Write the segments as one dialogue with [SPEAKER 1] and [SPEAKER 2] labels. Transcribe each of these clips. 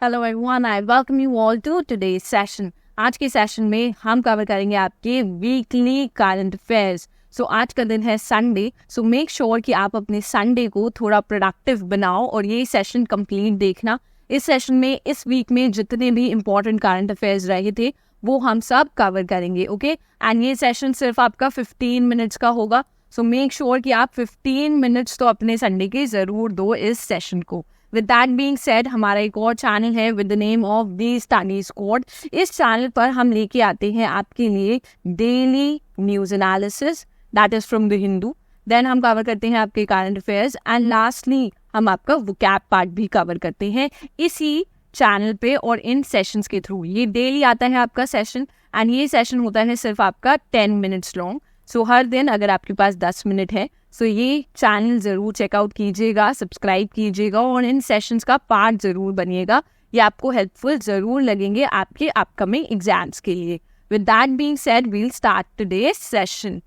[SPEAKER 1] Hello everyone, I welcome you all to today's session. आज के session में हम कवर करेंगे आपके वीकली करंट अफेयर्स। सो आज का दिन है संडे, सो मेक श्योर कि आप अपने संडे को थोड़ा प्रोडक्टिव बनाओ और ये सेशन कंप्लीट देखना। इस सेशन में इस वीक में जितने भी इंपॉर्टेंट करंट अफेयर्स रहे थे वो हम सब कवर करेंगे, ओके। एंड ये सेशन सिर्फ आपका 15 मिनट्स का होगा, सो मेक श्योर कि आप 15 मिनट्स तो अपने संडे के ज़रूर दो इस सेशन को। विद दैट बीइंग सेड, हमारा एक और चैनल है with the name of the Study Squad. इस चैनल पर हम लेके आते हैं आपके लिए daily news analysis, that is from the Hindu. Then हम कवर करते हैं आपके करंट अफेयर्स एंड लास्टली हम आपका वोकैब पार्ट भी कवर करते हैं इसी चैनल पे और इन सेशंस के थ्रू। ये डेली आता है आपका सेशन एंड ये सेशन होता है सिर्फ आपका 10 मिनट्स लॉन्ग। सो हर दिन अगर आपके पास 10 मिनट है सो ये चैनल ज़रूर चेकआउट कीजिएगा, सब्सक्राइब कीजिएगा और इन सेशंस का पार्ट ज़रूर बनिएगा। ये आपको हेल्पफुल ज़रूर लगेंगे आपके अपकमिंग एग्जाम्स के लिए। With that being said, we'll start today's session.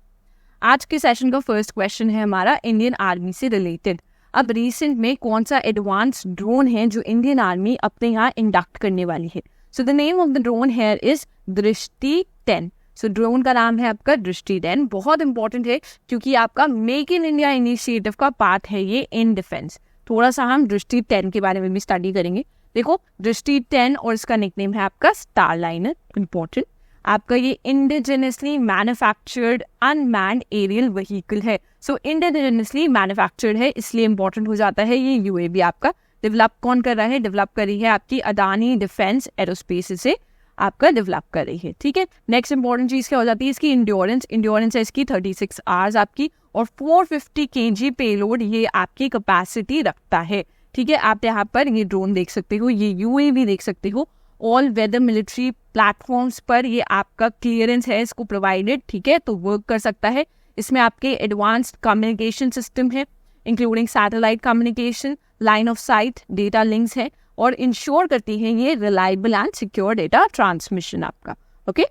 [SPEAKER 1] आज के सेशन का फर्स्ट क्वेश्चन है हमारा इंडियन आर्मी से रिलेटेड। अब रिसेंट में कौन सा एडवांस ड्रोन है जो इंडियन आर्मी अपने यहाँ इंडक्ट करने वाली है? So the name of the drone here is दृष्टि 10। सो ड्रोन का नाम है आपका दृष्टि 10। बहुत इंपॉर्टेंट है क्योंकि आपका मेक इन इंडिया इनिशिएटिव का पार्ट है ये इन डिफेंस। थोड़ा सा हम दृष्टि 10 के बारे में भी स्टडी करेंगे। देखो, दृष्टि 10 और इसका निकनेम है आपका स्टारलाइनर। इंपॉर्टेंट, आपका ये indigenously manufactured unmanned aerial vehicle है। सो इंडिजिनसली मैन्युफैक्चर्ड है इसलिए इंपॉर्टेंट हो जाता है ये यूएवी। आपका डेवलप कौन कर रहा है? डेवलप कर रही है आपकी अडानी डिफेंस एरोस्पेस से आपका डेवलप कर रही है, ठीक है। नेक्स्ट इंपॉर्टेंट चीज़ क्या हो जाती है? इसकी इंड्योरेंस है इसकी 36 आवर्स आपकी और 450 kg पेलोड ये आपकी कैपेसिटी रखता है, ठीक है। आप यहाँ पर ये ड्रोन देख सकते हो, ये यूएवी देख सकते हो। ऑल वेदर मिलिट्री प्लेटफॉर्म्स पर ये आपका क्लियरेंस है इसको प्रोवाइडेड, ठीक है, तो वर्क कर सकता है। इसमें आपके एडवांस्ड कम्युनिकेशन सिस्टम है including satellite communication, line of site, data links है और इंश्योर करती है ये reliable and secure data transmission आपका, ओके।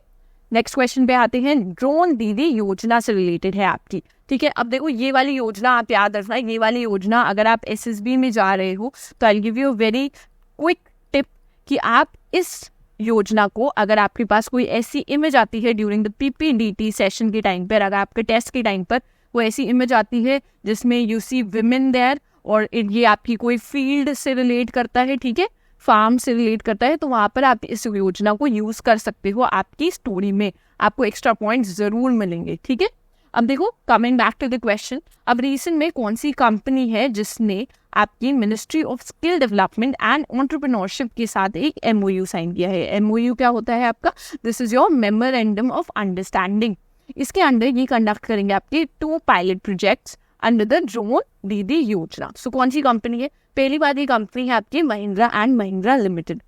[SPEAKER 1] नेक्स्ट क्वेश्चन पे आते हैं। ड्रोन दीदी योजना से रिलेटेड है आपकी, ठीक है। अब देखो, ये वाली योजना आप याद रखना, ये वाली योजना अगर आप एसएसबी में जा रहे हो तो I give you very quick tip कि आप इस योजना को, अगर आपके पास कोई ऐसी इमेज आती है ड्यूरिंग द पीपीडीटी सेशन के टाइम पर, अगर आपके टेस्ट के टाइम पर वो ऐसी इमेज आती है जिसमें यू सी विमेन देयर और ये आपकी कोई फील्ड से रिलेट करता है, ठीक है, फार्म से रिलेट करता है, तो वहाँ पर आप इस योजना को यूज़ कर सकते हो आपकी स्टोरी में। आपको एक्स्ट्रा पॉइंट्स ज़रूर मिलेंगे, ठीक है। अब देखो, coming back to the question, अब रिसेंट में कौन सी कंपनी है जिसने आपकी ministry of skill development and entrepreneurship के साथ एक एमओयू साइन किया है? एमओयू क्या होता है आपका? This is your memorandum of understanding. इसके अंडर ये कंडक्ट करेंगे आपके 2 pilot projects under the drone दीदी योजना। सो कौन सी कंपनी है? पहली बात, ये कंपनी है आपकी महिंद्रा एंड महिंद्रा लिमिटेड।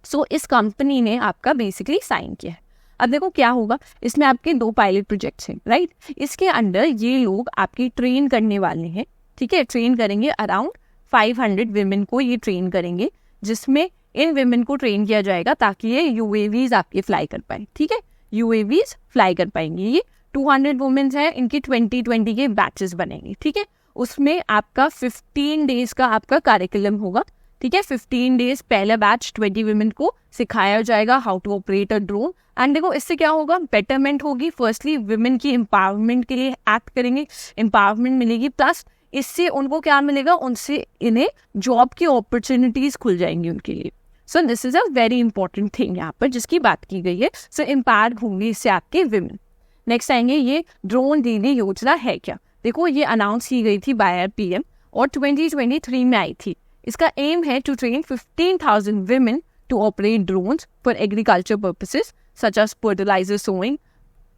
[SPEAKER 1] सो इस कंपनी ने आपका बेसिकली साइन किया है। अब देखो क्या होगा, इसमें आपके 2 पायलट प्रोजेक्ट्स हैं, राइट। इसके अंडर ये लोग आपकी ट्रेन करने वाले हैं, ठीक है। ट्रेन करेंगे अराउंड 500 विमेन को ये ट्रेन करेंगे, जिसमें इन विमेन को ट्रेन किया जाएगा ताकि ये यूएवीज आपके फ्लाई कर पाए, ठीक है। यूएवीज फ्लाई कर पाएंगे। ये 200 वुमेन्स हैं, इनके 20 के बैचेस बनेंगे, ठीक है। उसमें आपका 15 डेज का आपका कार्यक्रम होगा, ठीक है। 15 डेज पहला बैच 20 वुमेन को सिखाया जाएगा how to operate a drone. And देखो, इससे क्या होगा? बेटरमेंट होगी। फर्स्टली वुमेन की एम्पावरमेंट के लिए एक्ट करेंगे, एम्पावरमेंट मिलेगी, प्लस इससे उनको क्या मिलेगा? उनसे इन्हें जॉब की अपॉर्चुनिटीज खुल जाएंगी उनके लिए। सो this is a very important thing यहाँ पर जिसकी बात की गई है। सो एम्पावर होंगी इससे आपके विमेन। नेक्स्ट आएंगे, ये ड्रोन दीदी योजना है क्या? देखो, ये अनाउंस की गई थी बाय पीएम और 2023 में आई थी। इसका एम है to train 15,000 women to operate drones for agriculture purposes such as fertilizer sowing,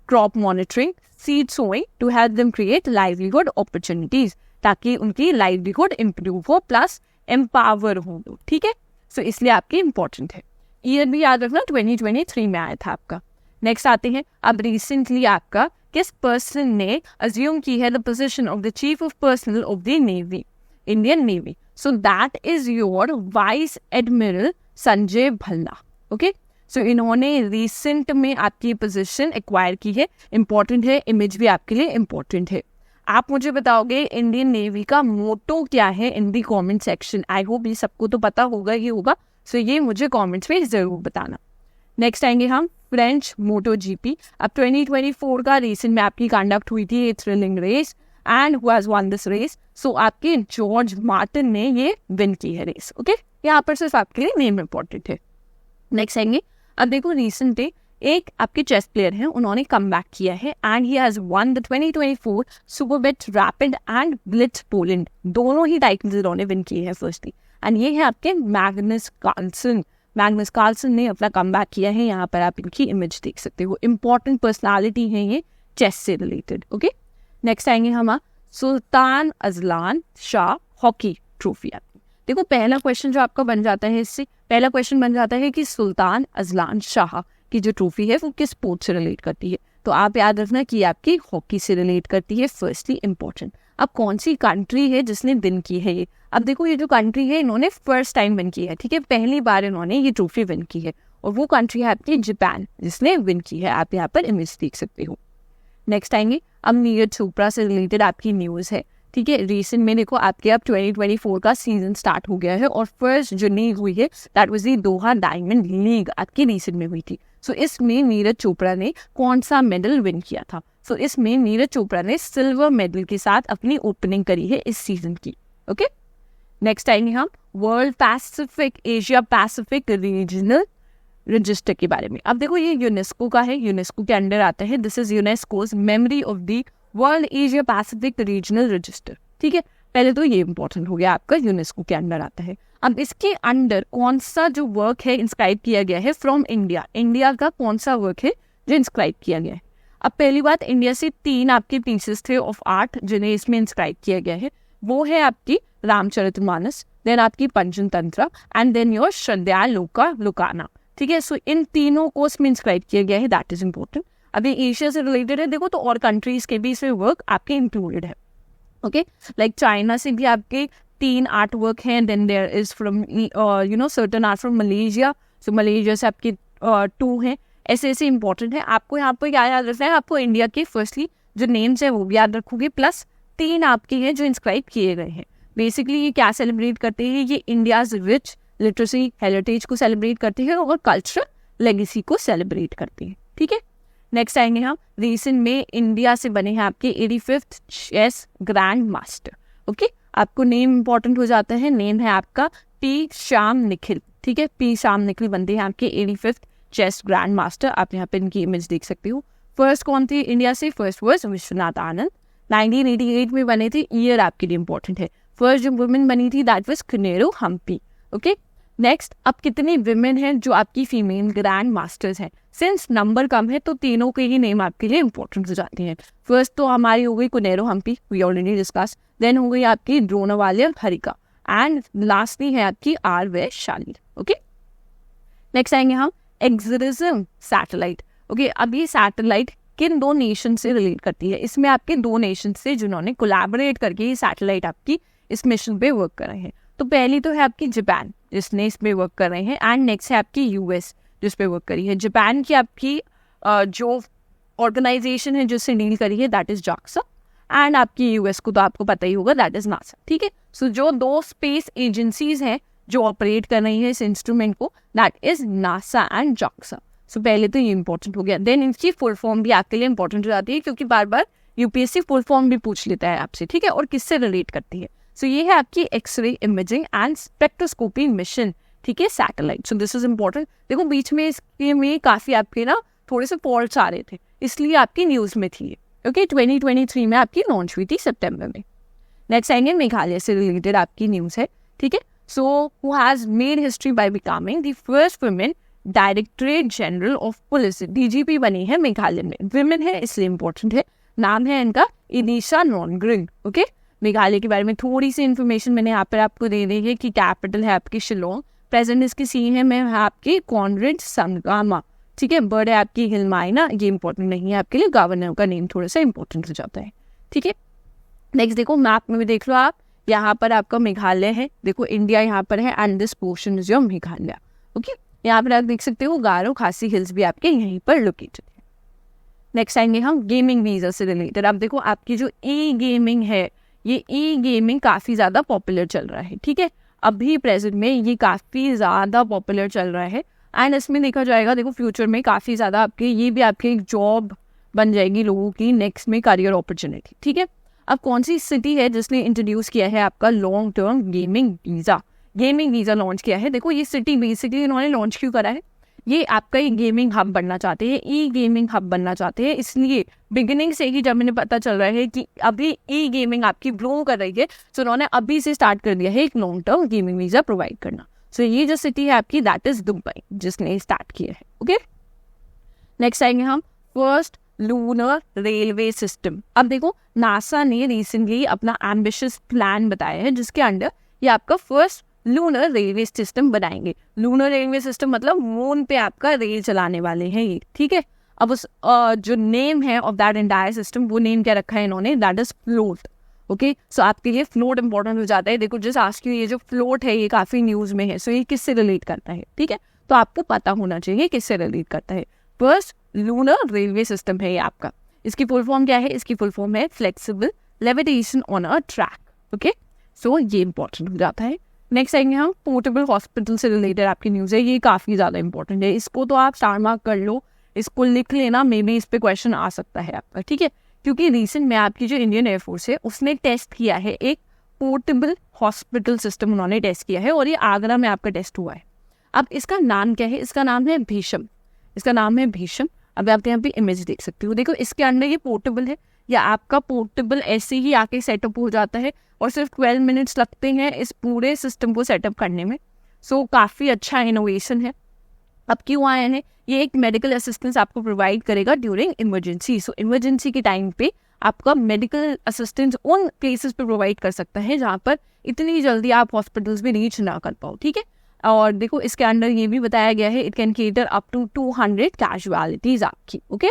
[SPEAKER 1] crop monitoring, seed sowing to help them create livelihood opportunities, ताकि उनकी livelihood improve हो प्लस empower हो, ठीक है। सो इसलिए आपकी इंपॉर्टेंट है। ईयर भी याद रखना, 2023 में आया था आपका। नेक्स्ट आते हैं, अब रिसेंटली आपका किस पर्सन ने अज्यूम की है the position of the chief of personnel of the navy, Indian navy? So that is your vice admiral Sanjay Bhalla, okay. So इन्होंने रिसेंट में आपकी पोजीशन एक्वायर की है। इंपॉर्टेंट है, इमेज भी आपके लिए इंपॉर्टेंट है। आप मुझे बताओगे इंडियन नेवी का मोटो क्या है इन दी कमेंट सेक्शन। आई होप ये सबको तो पता होगा ही होगा, सो ये मुझे कमेंट्स में ज़रूर बताना। नेक्स्ट आएंगे हम फ्रेंच मोटो जीपी। अब 2024 का रिसेंट में आपकी कंडक्ट हुई थी ये thrilling race and who has won this race. So आपके जॉर्ज मार्टिन ने ये विन की है रेस। ओके, यहाँ पर सिर्फ आपके लिए नेम इंपॉर्टेंट है। नेक्स्ट आएंगे, अब देखो रिसेंट डे एक आपके चेस प्लेयर हैं, उन्होंने कम बैक किया है and he has one the 2024 Superbet rapid and blitz Poland, दोनों ही टाइटल्स इन्होंने विन किए हैं फर्स्टली। एंड ये है आपके मैग्नस कार्लसन। मैग्नस कार्लसन ने अपना कम बैक किया है, यहाँ पर आप इनकी इमेज देख सकते हो। इंपॉर्टेंट पर्सनालिटी है ये चेस से रिलेटेड। ओके, नेक्स्ट आएंगे हम Sultan Azlan Shah hockey trophy. आपकी देखो पहला क्वेश्चन जो आपका बन जाता है, इससे पहला क्वेश्चन बन जाता है कि सुल्तान अजलान शाह की जो ट्रॉफी है वो किस स्पोर्ट से रिलेट करती है। तो आप याद रखना कि आपकी हॉकी से रिलेट करती है, फर्स्टली इंपॉर्टेंट। अब कौन सी कंट्री है जिसने विन की है ये? अब देखो ये जो कंट्री है इन्होंने फर्स्ट टाइम विन की है, ठीक है, पहली बार इन्होंने ये ट्रॉफी विन की है, और वो कंट्री है आपकी जापान जिसने विन की है। आप यहाँ पर इमेज देख सकते हो। नेक्स्ट आएंगे, अब नीरज चोपड़ा से रिलेटेड आपकी न्यूज़ है, ठीक है। रिसेंट में देखो आपके अब 2024 का सीजन स्टार्ट हो गया है और फर्स्ट जो लीग हुई है that was the Doha diamond league, आपकी रिसेंट में हुई थी। सो इसमें नीरज चोपड़ा ने कौन सा मेडल विन किया था? सो इसमें नीरज चोपड़ा ने सिल्वर मेडल के साथ अपनी ओपनिंग करी है इस सीजन की। ओके, नेक्स्ट आएंगे हम world Pacific Asia Pacific regional register के बारे में। अब देखो ये यूनेस्को का है, यूनेस्को के अंडर आता है। This is UNESCO's memory of the world Asia Pacific regional register, ठीक है। पहले तो ये इंपॉर्टेंट हो गया, आपका यूनेस्को के अंडर आता है। अब इसके अंडर कौन सा जो वर्क है इंस्क्राइब किया गया है फ्रॉम इंडिया, इंडिया का कौन सा वर्क है जो इंस्क्राइब किया गया है? अब पहली बात, इंडिया से 3 आपके पीसेस थे ऑफ आर्ट जिन्हें इसमें इंस्क्राइब किया गया है, वो है आपकी रामचरितमानस, देन आपकी पंचतंत्र एंड देन योर श्रद्धा लोकाना, ठीक है। सो इन तीनों को इसमें इंस्क्राइब किया गया है, दैट इज इंपॉर्टेंट। अभी एशिया से रिलेटेड है देखो, तो और कंट्रीज के भी इसमें वर्क आपके इंक्लूडेड है। ओके, लाइक चाइना से भी आपके 3 आर्ट वर्क हैं, then there is from certain art from Malaysia, so Malaysia से आपके 2 हैं। ऐसे इंपॉर्टेंट है। आपको यहाँ पर क्या याद रखना है, आपको इंडिया के फर्स्टली जो नेम्स है वो भी याद रखोगे, प्लस 3 आपके हैं जो इंस्क्राइब किए गए हैं। बेसिकली ये क्या सेलिब्रेट करते हैं, ये इंडियाज रिच लिटरेसी हेरिटेज को सेलिब्रेट करते हैं और कल्चरल लेगेसी को सेलिब्रेट करते हैं, ठीक है। नेक्स्ट आएंगे हम, रिसेंट में इंडिया से बने हैं आपके 85th chess grand master. Okay, आपको नेम इंपॉर्टेंट हो जाता है, नेम है आपका पी श्याम निखिल, ठीक है। पी श्याम निखिल बनते हैं आपके 85th चेस ग्रैंड मास्टर। आप यहाँ पे इनकी इमेज देख सकते हो। फर्स्ट कौन थे इंडिया से? फर्स्ट वर्स विश्वनाथ आनंद, 1988 में बने थे, ईयर आपके लिए इंपॉर्टेंट है। फर्स्ट जो वुमेन बनी थी that was Koneru Humpy. Okay, next, अब कितने विमेन हैं जो आपकी फीमेल ग्रैंड मास्टर्स हैं? सिंस नंबर कम है तो तीनों के ही नेम आपके लिए इंपॉर्टेंट हो जाते हैं। फर्स्ट तो हमारी हो गई Koneru Humpy, we already discuss, then हो गई आपकी द्रोणावालिया हरिका, एंड लास्टली है आपकी आर वैशाली। ओके, नेक्स्ट आएंगे हम एक्सरिज्म सैटेलाइट। ओके, अब ये सैटेलाइट किन 2 नेशन से रिलेट करती है? इसमें आपके 2 नेशन से जिन्होंने कोलैबोरेट करके ये सैटेलाइट आपकी इस मिशन पे वर्क कर रहे हैं। तो पहली तो है आपकी जापान जिसने इस पे वर्क कर रहे हैं, एंड नेक्स्ट है आपकी यूएस जिस पे वर्क करी है। जापान की आपकी जो ऑर्गेनाइजेशन है जिससे डील करी है दैट इज JAXA, एंड आपकी यूएस को तो आपको पता ही होगा दैट इज नासा, ठीक है। सो जो 2 स्पेस एजेंसीज हैं जो ऑपरेट कर रही है इस इंस्ट्रूमेंट को that is NASA and JAXA। सो पहले तो ये इंपॉर्टेंट हो गया। देन इनकी फुल फॉर्म भी आपके लिए इंपॉर्टेंट हो जाती है क्योंकि बार बार यूपीएससी फुल फॉर्म भी पूछ लेता है आपसे, ठीक है, और किससे रिलेट करती है। सो ये है आपकी x ray imaging and spectroscopy mission, ठीक है, satellite. So this is important. देखो बीच में इसके में काफी आपके ना थोड़े से फॉल्ट्स आ रहे थे, इसलिए आपकी न्यूज में थी। ओके, 2023 में आपकी लॉन्च हुई थी सितंबर में। नेक्स्ट आएंगे मेघालय से रिलेटेड आपकी न्यूज है, ठीक है। So who has made history by becoming the first women directorate general of police, DGP बनी है मेघालय में। विमेन है इसलिए इंपॉर्टेंट है। नाम है इनका इनिशा नॉनग्रिंग। ओके, मेघालय के बारे में थोड़ी सी इन्फॉर्मेशन मैंने यहाँ पर आपको दे दी है कि कैपिटल है आपकी शिलोंग, प्रेजेंट इसकी सीएम है आपकी कॉनरेड संगमा, ठीक है। बर्ड है आपकी हिलमाइना, ये इंपॉर्टेंट नहीं है आपके लिए, गवर्नर का नेम थोड़ा सा इंपॉर्टेंट हो जाता है, ठीक है। नेक्स्ट देखो मैप में भी देख लो आप, यहाँ पर आपका मेघालय है, देखो इंडिया यहाँ पर है and this portion is your Meghalaya. Okay, यहाँ पर आप देख सकते हो गारो खासी हिल्स भी आपके यहीं पर लोकेटेड है। नेक्स्ट आएंगे हम गेमिंग वीजा से रिलेटेड। अब देखो आपकी जो ई गेमिंग है, ये ई गेमिंग काफ़ी ज़्यादा पॉपुलर चल रहा है, ठीक है। अभी प्रेजेंट में ये काफ़ी ज़्यादा पॉपुलर चल रहा है एंड इसमें देखा जाएगा, देखो फ्यूचर में काफ़ी ज़्यादा आपके ये भी आपके एक जॉब बन जाएगी लोगों की नेक्स्ट में करियर अपॉर्चुनिटी, ठीक है। अब कौन सी सिटी है जिसने इंट्रोड्यूस किया है आपका long term gaming visa launch किया है। देखो ये सिटी बेसिकली इन्होंने लॉन्च क्यों करा है, ये आपका एक गेमिंग हब बनना चाहते हैं, ई गेमिंग हब बनना चाहते हैं। इसलिए बिगिनिंग से ही जब मैंने पता चल रहा है कि अभी ई गेमिंग आपकी ग्रो कर रही है, तो उन्होंने अभी से स्टार्ट कर दिया है एक long term gaming visa provide करना। सो ये जो सिटी है आपकी दैट इज दुबई जिसने स्टार्ट किया है। ओके, नेक्स्ट आएंगे हम फर्स्ट लूनर रेलवे सिस्टम। अब देखो नासा ने रिसेंटली अपना एम्बिशियस प्लान बताया है जिसके अंडर ये आपका फर्स्ट लूनर रेलवे सिस्टम बनाएंगे। लूनर रेलवे सिस्टम मतलब मून पे आपका रेल चलाने वाले हैं ये, ठीक है। अब उस जो नेम है ऑफ दैट एंटायर सिस्टम, वो नेम क्या रखा है इन्होंने, दैट इज फ्लोट। ओके, सो आपके लिए फ्लोट इंपॉर्टेंट हो जाता है। देखो जस्ट आस्क यू, ये जो फ्लोट है ये काफी न्यूज में है, सो ये किससे रिलेट करता है, ठीक है, तो आपको पता होना चाहिए किससे रिलेट करता है। फर्स्ट लूनर रेलवे सिस्टम है ये आपका। इसकी फुल फॉर्म क्या है, इसकी फुल फॉर्म है flexible levitation on a track. Okay, so ये इंपॉर्टेंट हो जाता है। नेक्स्ट आएंगे हम पोर्टेबल हॉस्पिटल से रिलेटेड आपकी न्यूज़ है, ये काफ़ी ज़्यादा इंपॉर्टेंट है। इसको तो आप स्टार मार्क कर लो, इसको लिख लेना, मे बी इस पे क्वेश्चन आ सकता है आपका, ठीक है। क्योंकि रिसेंट में आपकी जो इंडियन एयरफोर्स है उसने टेस्ट किया है एक पोर्टेबल हॉस्पिटल सिस्टम, उन्होंने टेस्ट किया है और ये आगरा में आपका टेस्ट हुआ है। अब इसका नाम क्या है, इसका नाम है भीषम, इसका नाम है भीषम। अब आप यहाँ पे इमेज देख सकते हो, देखो इसके अंदर ये पोर्टेबल है, या आपका पोर्टेबल ऐसे ही आके सेटअप हो जाता है और सिर्फ 12 मिनट्स लगते हैं इस पूरे सिस्टम को सेटअप करने में। सो काफ़ी अच्छा इनोवेशन है। अब क्यों आया है, ये एक मेडिकल असिस्टेंस आपको प्रोवाइड करेगा ड्यूरिंग इमरजेंसी। सो इमरजेंसी के टाइम पे आपका मेडिकल असिस्टेंस उन प्लेसेस पे प्रोवाइड कर सकता है जहाँ पर इतनी जल्दी आप हॉस्पिटल्स में रीच ना कर पाओ, ठीक है। और देखो इसके अंदर ये भी बताया गया है, it can cater up to 200 casualties आपकी। ओके,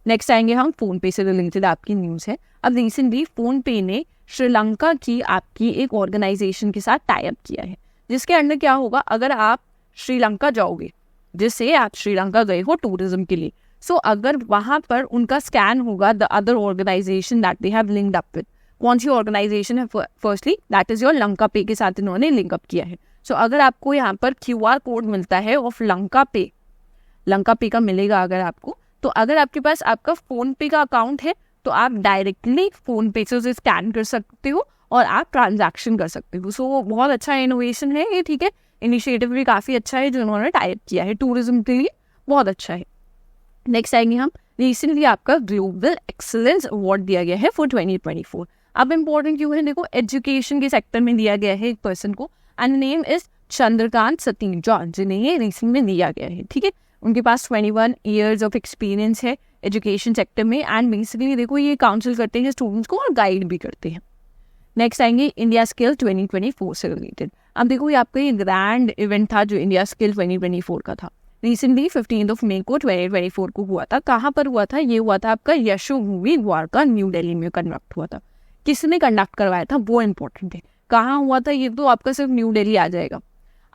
[SPEAKER 1] नेक्स्ट आएंगे हम फोन पे से रिलेटेड आपकी न्यूज़ है। अब रिसेंटली फोन पे ने श्रीलंका की आपकी एक ऑर्गेनाइजेशन के साथ टाई अप किया है, जिसके अंदर क्या होगा, अगर आप श्रीलंका जाओगे, जैसे आप श्रीलंका गए हो टूरिज्म के लिए, सो अगर वहां पर उनका स्कैन होगा the other organisation that they have linked up with, कौन सी ऑर्गेनाइजेशन है, firstly that is your Lanka pay के साथ इन्होंने लिंक अप किया है। सो अगर आपको यहाँ पर QR कोड मिलता है ऑफ लंका पे का मिलेगा अगर आपको, तो अगर आपके पास आपका फोन पे का अकाउंट है तो आप डायरेक्टली फोन पे से उसे स्कैन कर सकते हो और आप ट्रांजैक्शन कर सकते हो। सो बहुत अच्छा इनोवेशन है ये, ठीक है। इनिशिएटिव भी काफ़ी अच्छा है जो उन्होंने टाई अप किया है टूरिज्म के लिए, बहुत अच्छा है। नेक्स्ट आएंगे हम, रिसेंटली आपका ग्लोबल एक्सीलेंस अवार्ड दिया गया है फॉर 2024। अब इम्पोर्टेंट क्यों है, देखो एजुकेशन के सेक्टर में दिया गया है एक पर्सन को, and name is Chandrakant Sateeja, जिन्हें ये रिसेंट में दिया गया है, ठीक है। उनके पास 21 ईयर्स ऑफ एक्सपीरियंस है एजुकेशन सेक्टर में, एंड बेसिकली देखो ये काउंसिल करते हैं स्टूडेंट्स को और गाइड भी करते हैं। नेक्स्ट आएंगे इंडिया स्किल 2024 से रिलेटेड। अब देखो ये आपका ये ग्रैंड इवेंट था जो इंडिया स्किल 2024 का था, रिसेंटली 15 मई को 2024 को हुआ था। कहाँ पर हुआ था, ये हुआ था आपका यशोभूमि द्वारका न्यू दिल्ली में कंडक्ट हुआ था। किसने कंडक्ट करवाया था वो इम्पोर्टेंट है, कहाँ हुआ था ये तो आपका सिर्फ न्यू दिल्ली आ जाएगा,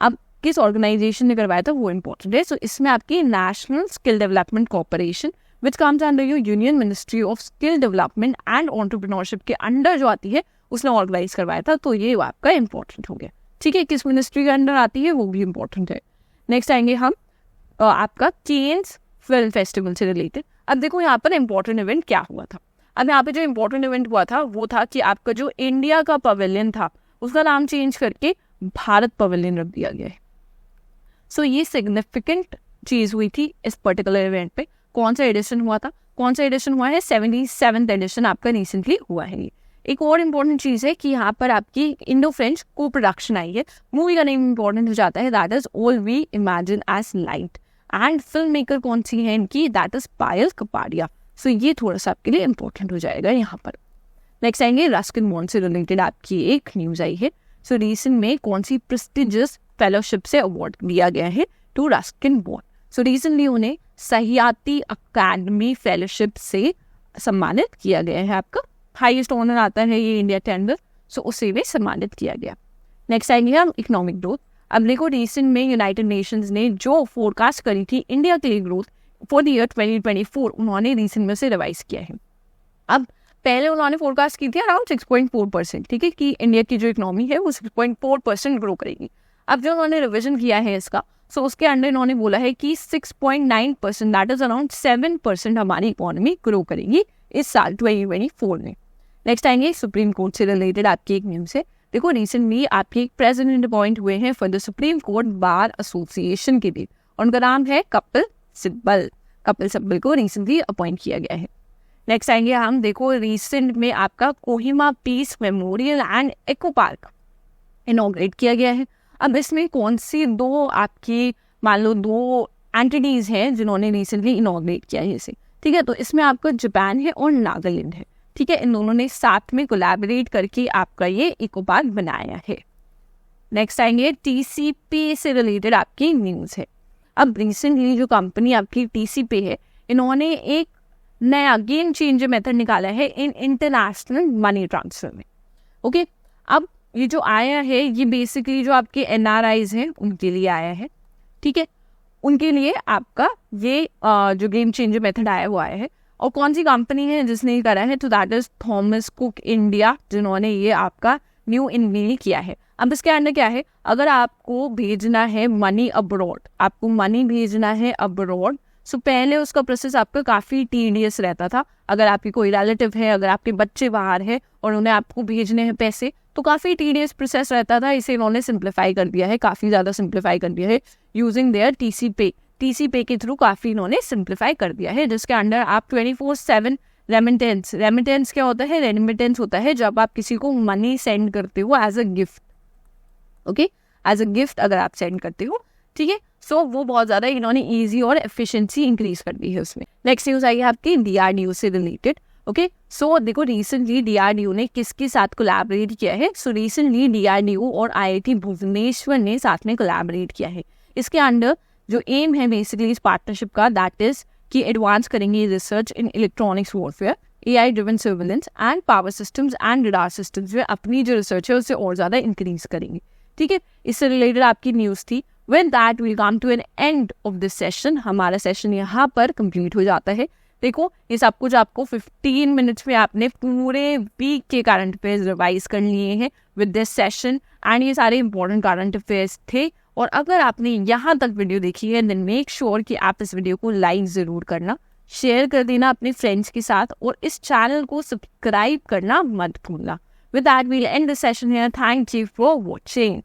[SPEAKER 1] अब किस ऑर्गेनाइजेशन ने करवाया था वो इम्पोर्टेंट है। सो इसमें आपकी national skill development corporation which comes under your union ministry of skill development and entrepreneurship के अंडर जो आती है उसने ऑर्गेनाइज करवाया था, तो ये आपका इंपॉर्टेंट हो गया, ठीक है। किस मिनिस्ट्री के अंडर आती है वो भी इंपॉर्टेंट है। नेक्स्ट आएंगे हम आपका केन्स फिल्म फेस्टिवल से रिलेटेड। अब देखो यहाँ पर इंपॉर्टेंट इवेंट क्या हुआ था, अब यहाँ पे जो इंपॉर्टेंट इवेंट हुआ था वो था कि आपका जो इंडिया का पवेलियन था उसका नाम चेंज करके भारत पवेलियन रख दिया गया है। सो ये सिग्निफिकेंट चीज हुई थी इस पर्टिकुलर इवेंट पे। कौन सा एडिशन हुआ था, कौन सा एडिशन हुआ है, 77th एडिशन आपका रिसेंटली हुआ है ये। एक और इम्पोर्टेंट चीज है कि यहाँ पर आपकी इंडो फ्रेंच को प्रोडक्शन आई है, मूवी का नेम इंपॉर्टेंट हो जाता है, that is All We Imagine as Light, and film maker कौन सी है इनकी, that is Payal Kapadia. So ये थोड़ा सा आपके लिए इंपॉर्टेंट हो जाएगा यहाँ पर। नेक्स्ट आएंगे रस्किन बॉन्ड से रिलेटेड आपकी एक न्यूज आई है। सो रिसेंट में कौन सी प्रेस्टिजियस फेलोशिप से अवार्ड दिया गया है to Ruskin Bond. So recently उन्हें सह्याद्री अकादमी फेलोशिप से सम्मानित किया गया है, आपका हाईएस्ट ऑनर आता है ये इंडिया के अंदर, सो उसे भी सम्मानित किया गया। नेक्स्ट आएंगे हम इकोनॉमिक ग्रोथ। अब देखो रिसेंट में यूनाइटेड नेशंस ने जो फोरकास्ट करी थी इंडिया के लिए ग्रोथ फॉर द ईयर 2024 उन्होंने रिसेंट में से रिवाइज किया है। अब पहले उन्होंने फोरकास्ट की थी अराउंड 6.4%, ठीक है, कि इंडिया की जो इकोनॉमी है वो 6.4% ग्रो करेगी। अब जो उन्होंने रिविजन किया है इसका, सो उसके अंडर इन्होंने बोला है कि 6.9%, दैट इज अराउंड 7% हमारी इकोनॉमी ग्रो करेगी इस साल 2024 में। नेक्स्ट आएंगे सुप्रीम कोर्ट से रिलेटेड आपकी एक न्यूज़ है। देखो, रिसेंटली आपके एक प्रेसिडेंट अपॉइंट हुए हैं for the supreme court bar association के लिए, और उनका नाम है कपिल सिब्बल। कपिल सिब्बल को रिसेंटली अपॉइंट किया गया है। नेक्स्ट आएंगे हम, देखो रिसेंट में आपका Kohima peace memorial and eco park inaugurate किया गया है। अब इसमें कौन सी दो आपकी, मान लो 2 एंटिटीज हैं जिन्होंने रिसेंटली इनॉग्रेट किया है इसे, ठीक है। तो इसमें आपका जापान है और नागालैंड है, ठीक है। इन दोनों ने साथ में कोलैबोरेट करके आपका ये इको पार्क बनाया है। नेक्स्ट आएंगे TCP से रिलेटेड आपकी न्यूज़ है। अब रिसेंटली जो कंपनी आपकी TCP है, इन्होंने एक नया गेम चेंजर मेथड निकाला है इन इंटरनेशनल मनी ट्रांसफर में। ओके, अब ये जो आया है ये बेसिकली जो आपके NRIs हैं उनके लिए आया है, ठीक है। उनके लिए आपका ये जो गेम चेंजर मेथड आया वो आया है। और कौन सी कंपनी है जिसने ये करा है, तो that is Thomas cook India, जिन्होंने ये आपका न्यू इनवील किया है। अब इसके अंदर क्या है, अगर आपको भेजना है मनी अब्रॉड, आपको मनी भेजना है अब्रॉड, सो पहले उसका प्रोसेस आपका काफ़ी टीडियस रहता था। अगर आपकी कोई रिलेटिव है, अगर आपके बच्चे बाहर है और उन्हें आपको भेजने हैं पैसे, तो काफ़ी टीडियस प्रोसेस रहता था। इसे इन्होंने सिंप्लीफाई कर दिया है, काफ़ी ज़्यादा सिंप्लीफाई कर दिया है यूजिंग देयर TCP के थ्रू काफ़ी इन्होंने सिंप्लीफाई कर दिया है, जिसके अंडर आप 24/7 रेमिटेंस क्या होता है, रेमिटेंस होता है जब आप किसी को मनी सेंड करते हो as a gift, okay, as a gift अगर आप सेंड करते हो, ठीक है। सो वो बहुत ज़्यादा इन्होंने ईजी और एफिशिएंसी इंक्रीज कर दी है उसमें। नेक्स्ट न्यूज़ आई है आपकी DRDO से रिलेटेड। ओके, सो देखो रिसेंटली DRDO ने किसके साथ कोलैबोरेट किया है, सो रिसेंटली DRDO और IIT भुवनेश्वर ने साथ में कोलैबोरेट किया है। इसके अंडर जो एम है बेसिकली इस पार्टनरशिप का, दैट इज कि एडवांस करेंगे research in electronics warfare, AI driven surveillance and power systems and radar systems में अपनी जो रिसर्च है उससे और ज़्यादा इंक्रीज करेंगे, ठीक है। इससे रिलेटेड आपकी न्यूज़ थी। When that will come to an end of this session, हमारा सेशन यहाँ पर कंप्लीट हो जाता है। देखो ये सब कुछ आपको 15 मिनट्स में आपने पूरे वीक के करंट अफेयर्स रिवाइज कर लिए हैं विद दिस सेशन, एंड ये सारे इंपॉर्टेंट करंट अफेयर्स थे। और अगर आपने यहाँ तक वीडियो देखी है देन मेक श्योर कि आप इस वीडियो को लाइक ज़रूर करना, शेयर कर देना अपने फ्रेंड्स के साथ, और इस चैनल को सब्सक्राइब करना मत भूलना। With that, we'll end the session here. Thank you for watching.